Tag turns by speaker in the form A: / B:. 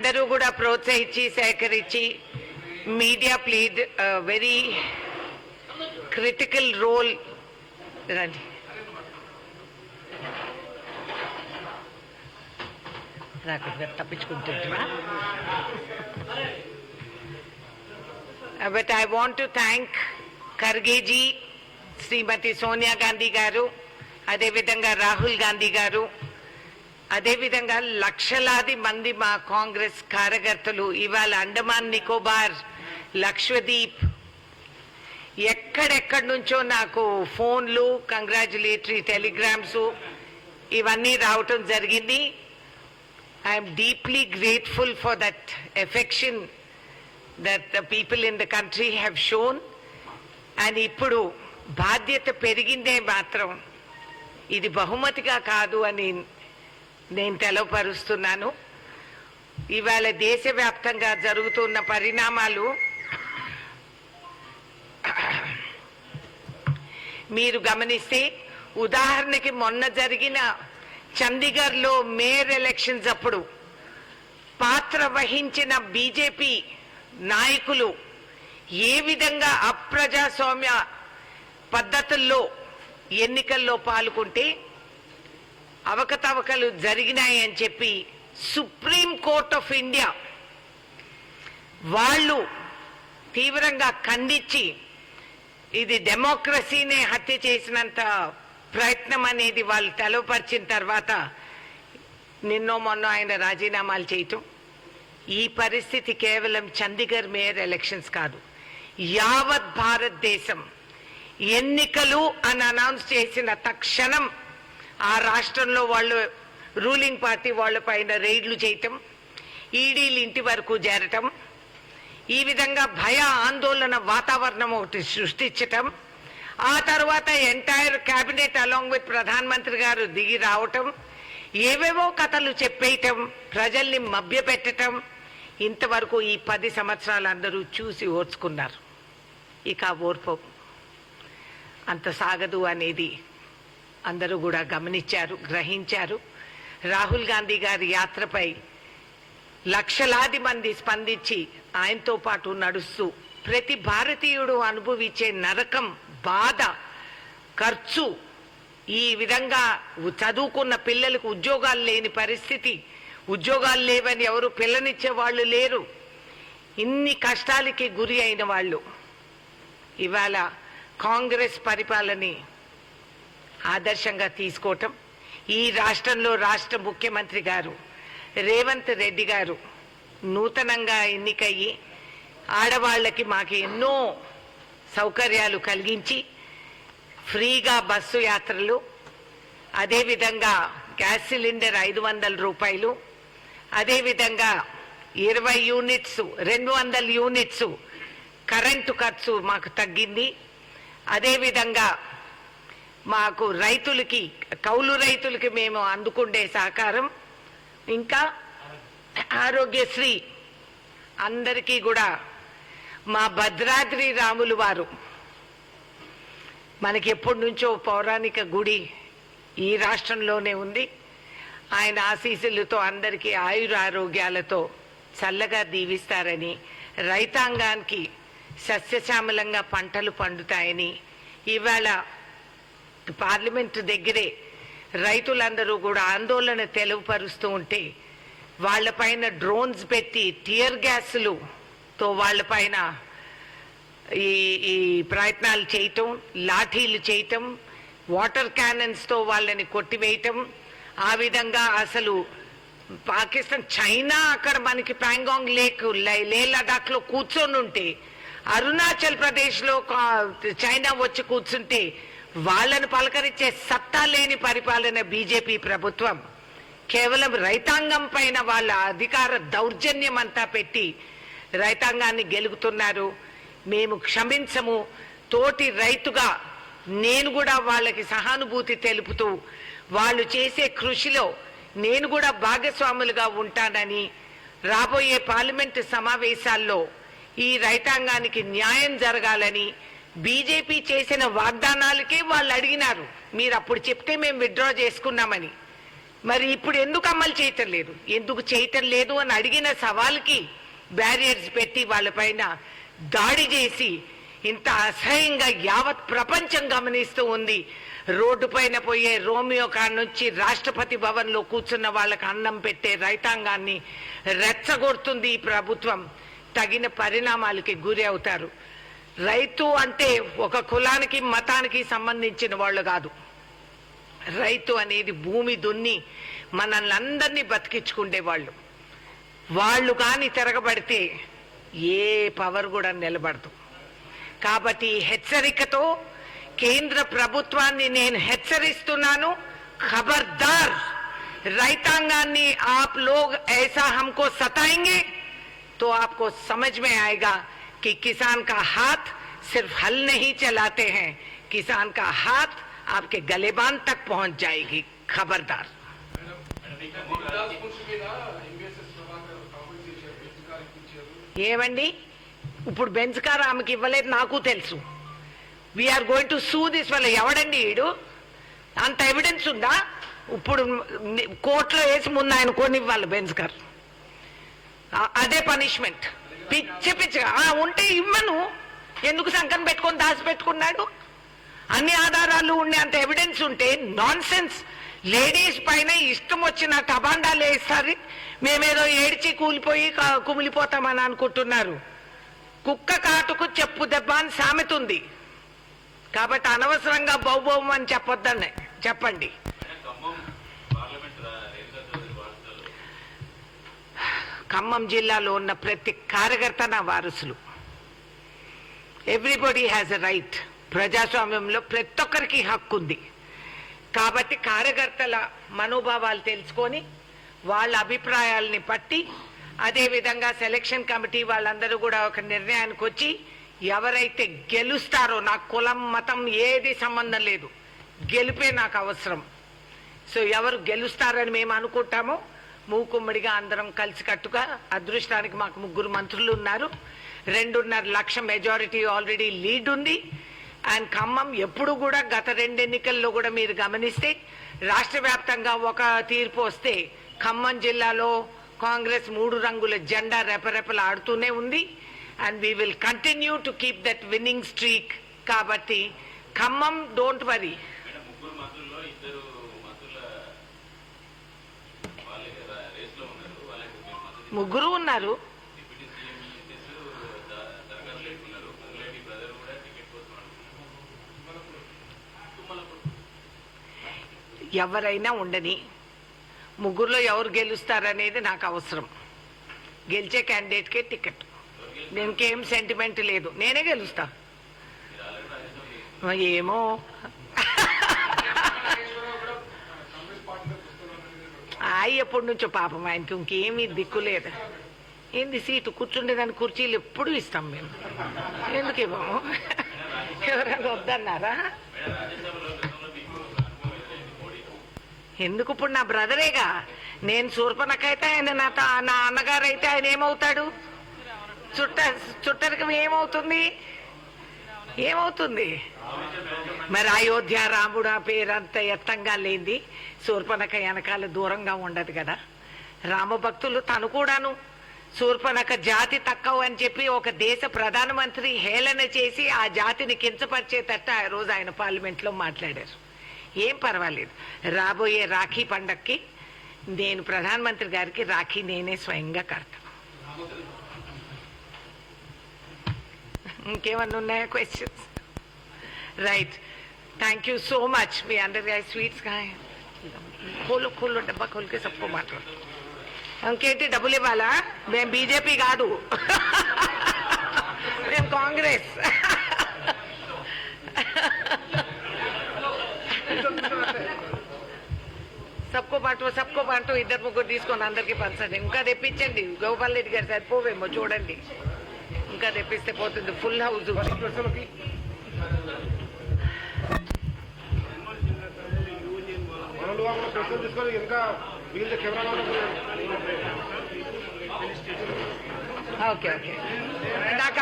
A: అందరూ కూడా ప్రోత్సహించి సేకరించి media played very critical role. రండి. తప్పించుకుంటున్నా. But I want to thank Kharge ji, Shrimati Sonia Gandhi గారు, అదేవిధంగా రాహుల్ గాంధీ గారు, అదేవిధంగా లక్షలాది మంది మా కాంగ్రెస్ కార్యకర్తలు ఇవాళ అండమాన్ నికోబార్, లక్షద్వీప్ ఎక్కడెక్కడి నుంచో నాకు ఫోన్లు, కంగ్రాచులేటరీ టెలిగ్రామ్స్ ఇవన్నీ రావటం జరిగింది. I'm deeply grateful for that affection that the people in the country have shown. And ఇప్పుడు బాధ్యత పెరిగిందే మాత్రం ఇది బహుమతిగా కాదు అని నేను తెలవపరుస్తున్నాను. ఇవాళ దేశవ్యాప్తంగా జరుగుతున్న పరిణామాలు మీరు గమనిస్తే, ఉదాహరణకి మొన్న జరిగిన చండీగఢ్లో మేయర్ ఎలక్షన్స్ అప్పుడు పాత్ర వహించిన బీజేపీ నాయకులు ఏ విధంగా అప్రజాస్వామ్య పద్ధతుల్లో ఎన్నికల్లో పాల్గొంటే అవకతవకలు జరిగినాయి అని చెప్పి సుప్రీం కోర్ట్ ఆఫ్ ఇండియా వాళ్ళు తీవ్రంగా ఖండించి ఇది డెమోక్రసీనే హత్య చేసినంత ప్రయత్నం అనేది వాళ్ళు తెలవపరిచిన తర్వాత నిన్నో మొన్న ఆయన రాజీనామాలు చేయటం. ఈ పరిస్థితి కేవలం చండీగఢ్ మేయర్ ఎలక్షన్స్ కాదు, యావత్ భారతదేశం ఎన్నికలు అని అనౌన్స్ చేసిన తక్షణం ఆ రాష్ట్రంలో వాళ్ళు రూలింగ్ పార్టీ వాళ్ళ పైన రైడ్లు చేయటం, ఈడీలు ఇంటి వరకు చేరటం, ఈ విధంగా భయ ఆందోళన వాతావరణం ఒకటి సృష్టించటం, ఆ తర్వాత ఎంటైర్ క్యాబినెట్ అలాంగ్ విత్ ప్రధానమంత్రి గారు దిగి రావటం, ఏవేవో కథలు చెప్పేయటం, ప్రజల్ని మభ్యపెట్టడం, ఇంతవరకు ఈ 10 సంవత్సరాలు అందరూ చూసి ఓర్చుకున్నారు. ఇక ఓర్పు అంత సాగదు అనేది అందరూ కూడా గమనించారు, గ్రహించారు. రాహుల్ గాంధీ గారి యాత్రపై లక్షలాది మంది స్పందించి ఆయనతో పాటు నడుస్తూ ప్రతి భారతీయుడు అనుభవించే నరకం, బాధ, ఖర్చు, ఈ విధంగా చదువుకున్న పిల్లలకు ఉద్యోగాలు లేని పరిస్థితి, ఉద్యోగాలు లేవని ఎవరు పిల్లనిచ్చే వాళ్ళు లేరు, ఇన్ని కష్టాలకి గురి అయిన వాళ్ళు ఇవాళ కాంగ్రెస్ పరిపాలనని ఆదర్శంగా తీసుకోవటం, ఈ రాష్ట్రంలో రాష్ట్ర ముఖ్యమంత్రి గారు రేవంత్ రెడ్డి గారు నూతనంగా ఎన్నికయ్యి ఆడవాళ్ళకి మాకు ఎన్నో సౌకర్యాలు కలిగించి ఫ్రీగా బస్సు యాత్రలు, అదేవిధంగా గ్యాస్ సిలిండర్ 500 రూపాయలు, అదేవిధంగా 20 యూనిట్స్ 200 యూనిట్స్ కరెంటు ఖర్చు మాకు తగ్గింది. అదేవిధంగా మాకు రైతులకి, కౌలు రైతులకి మేము అందుకుండే సహకారం, ఇంకా ఆరోగ్యశ్రీ అందరికీ కూడా మా భద్రాద్రి రాములు వారు, మనకి ఎప్పటి నుంచో పౌరాణిక గుడి ఈ రాష్ట్రంలోనే ఉంది, ఆయన ఆశీస్సులతో అందరికీ ఆయురారోగ్యాలతో చల్లగా దీవిస్తారని, రైతాంగానికి సస్యశ్యామలంగా పంటలు పండుతాయని, ఇవాళ పార్లమెంటు దగ్గరే రైతులందరూ కూడా ఆందోళన తెలుపరుస్తూ ఉంటే వాళ్ళపైన డ్రోన్స్ పెట్టి టియర్ గ్యాసులతో వాళ్ళపైన ఈ ప్రయత్నాలు చేయటం, లాఠీలు చేయటం, వాటర్ క్యానన్స్తో వాళ్ళని కొట్టివేయటం, ఆ విధంగా అసలు పాకిస్తాన్, చైనా అక్కడ మనకి ప్యాంగాంగ్ లేక్ లే లడాఖ్లో కూర్చొని ఉంటే, అరుణాచల్ ప్రదేశ్లో చైనా వచ్చి కూర్చుంటే వాళ్ళను పలకరించే సత్తా లేని పరిపాలన బీజేపీ ప్రభుత్వం. కేవలం రైతాంగం పైన వాళ్ళ అధికార దౌర్జన్యం అంతా పెట్టి రైతాంగాన్ని గెలుగుతున్నారు. మేము క్షమించము. తోటి రైతుగా నేను కూడా వాళ్ళకి సహానుభూతి తెలుపుతూ వాళ్ళు చేసే కృషిలో నేను కూడా భాగస్వాములుగా ఉంటానని, రాబోయే పార్లమెంటు సమావేశాల్లో ఈ రైతాంగానికి న్యాయం జరగాలని, బీజేపీ చేసిన వాగ్దానాలకే వాళ్ళు అడిగినారు, మీరు అప్పుడు చెప్తే మేము విత్డ్రా చేసుకున్నామని. మరి ఇప్పుడు ఎందుకు అమలు చేయటం లేదు, ఎందుకు చేయటం లేదు అని అడిగిన సవాల్కి బ్యారియర్స్ పెట్టి వాళ్ళపైన దాడి చేసి ఇంత అసహ్యంగా యావత్ ప్రపంచం గమనిస్తూ ఉంది. రోడ్డు పైన పోయే రోమియో కాడ నుంచి రాష్ట్రపతి భవన్ లో కూర్చున్న వాళ్ళకి అన్నం పెట్టే రైతాంగాన్ని రెచ్చగొడుతుంది ఈ ప్రభుత్వం. తగిన పరిణామాలకి గురి అవుతారు. రైతు అంటే ఒక కులానికి మతానికి సంబంధించిన వాళ్ళు కాదు. రైతు అనేది భూమి దున్ని మనల్ని అందరినీ బతికించుకుండే వాళ్ళు. వాళ్ళు కానీ తిరగబడితే ఏ పవర్ కూడా నిలబడదు. కాబట్టి హెచ్చరికతో కేంద్ర ప్రభుత్వాన్ని నేను హెచ్చరిస్తున్నాను, ఖబర్దార్, రైతాంగాన్ని आप लोग ऐसा हमको सताएंगे तो आपको समझ में आएगा कि किसान का हाथ सिर्फ हल नहीं चलाते हैं, किसान का हाथ आपके गलेबान तक पहुंच जाएगी. खबरदार. ఏమండి ఇప్పుడు బెంచ్ కార్ ఆమెకి ఇవ్వలేదు నాకు తెలుసు. We are going to sue this వల్ల. ఎవడండి వీడు? అంత ఎవిడెన్స్ ఉందా? ఇప్పుడు కోర్టులో వేసి ముందు ఆయన కొనివ్వాలి బెంచ్ కార్. అదే పనిష్మెంట్. పిచ్చి పిచ్చిగా ఉంటే ఇవ్వను. ఎందుకు సంకం పెట్టుకొని దాచిపెట్టుకున్నాడు? అన్ని ఆధారాలు ఉండే అంత ఎవిడెన్స్ ఉంటే నాన్ సెన్స్. లేడీస్ పైన ఇష్టం వచ్చిన టబాండాలు వేస్తారు. మేమేదో ఏడ్చి కూలిపోయి కుమిలిపోతామని అనుకుంటున్నారు. కుక్క కాటుకు చెప్పు దెబ్బ అని సామెత ఉంది. కాబట్టి అనవసరంగా బౌబౌం అని చెప్పొద్దని చెప్పండి. ఖమ్మం జిల్లాలో ఉన్న ప్రతి కార్యకర్త నా వారసులు. Everybody has a right. ప్రజాస్వామ్యంలో ప్రతి ఒక్కరికి హక్కు ఉంది. కాబట్టి కార్యకర్తల మనోభావాలు తెలుసుకొని వాళ్ళ అభిప్రాయాలని పట్టి అదేవిధంగా సెలక్షన్ కమిటీ వాళ్ళందరూ కూడా ఒక నిర్ణయానికి వచ్చి ఎవరైతే గెలుస్తారో, నాకు కులం మతం ఏది సంబంధం లేదు, గెలిపే నాకు అవసరం. సో ఎవరు గెలుస్తారని మేము అనుకుంటామో మూకుమ్మడిగా అందరం కలిసికట్టుగా, అదృష్టానికి మాకు 3 మంత్రులు ఉన్నారు, 2.5 లక్ష మెజారిటీ ఆల్రెడీ లీడ్ ఉంది. అండ్ ఖమ్మం ఎప్పుడు కూడా గత 2 ఎన్నికల్లో కూడా మీరు గమనిస్తే రాష్ట్ర వ్యాప్తంగా ఒక తీర్పు వస్తే ఖమ్మం జిల్లాలో కాంగ్రెస్ 3 రంగుల జెండా రెపరెపలు ఆడుతూనే ఉంది. And we will continue to keep that winnowing streak. కాబట్టి ఖమ్మం డోంట్ వరీ. ముగ్గురు ఉన్నారు. ఎవరైనా ఉండని, ముగ్గురులో ఎవరు గెలుస్తారనేది నాకు అవసరం. గెలిచే క్యాండిడేట్కే టికెట్. దీనికేం సెంటిమెంట్ లేదు. నేనే గెలుస్తా. ఏమో ఎప్పటి నుంచో పాపం ఆయనకి ఇంకేమీ దిక్కు లేదు. ఏంది సీటు కూర్చుండేదాన్ని కుర్చీలు ఎప్పుడు ఇస్తాం మేము. ఎందుకు ఇవ్వము? ఎవరైనా వద్దన్నారా? ఎందుకు? ఇప్పుడు నా బ్రదరేగా. నేను శూర్పణఖ అయితే ఆయన నా అన్నగారు అయితే ఆయన ఏమవుతాడు? చుట్టరికం ఏమవుతుంది? మరి అయోధ్య రాముడు ఆ పేరంత ఎత్తంగా లేనిది శూర్పణఖ వెనకాల దూరంగా ఉండదు కదా. రామభక్తులు తను కూడాను శూర్పణఖ జాతి తక్కువ అని చెప్పి ఒక దేశ ప్రధానమంత్రి హేళన చేసి ఆ జాతిని కించపరిచేటట్టు ఆ రోజు ఆయన పార్లమెంట్ లో మాట్లాడారు. ఏం పర్వాలేదు. రాబోయే రాఖీ పండక్కి నేను ప్రధానమంత్రి గారికి రాఖీ నేనే స్వయంగా కడతా. ఇంకేమన్నా ఉన్నాయా questions? Right, thank you so much. మీ అందరి స్వీట్స్ కాయ खोलो डब्बा खोल के सबको बांटो. ఇంకేంటి డబ్బులు ఇవ్వాలా? మేము బీజేపీ కాదు, మేము కాంగ్రెస్. सबको బాంటో. 2-3 తీసుకొని అందరికి పంచండి. ఇంకా తెప్పించండి. గోపాల్ రెడ్డి గారు సరిపోవేమో చూడండి. ఇంకా తెప్పిస్తే పోతుంది. Full house. ఓకే. ఇందాక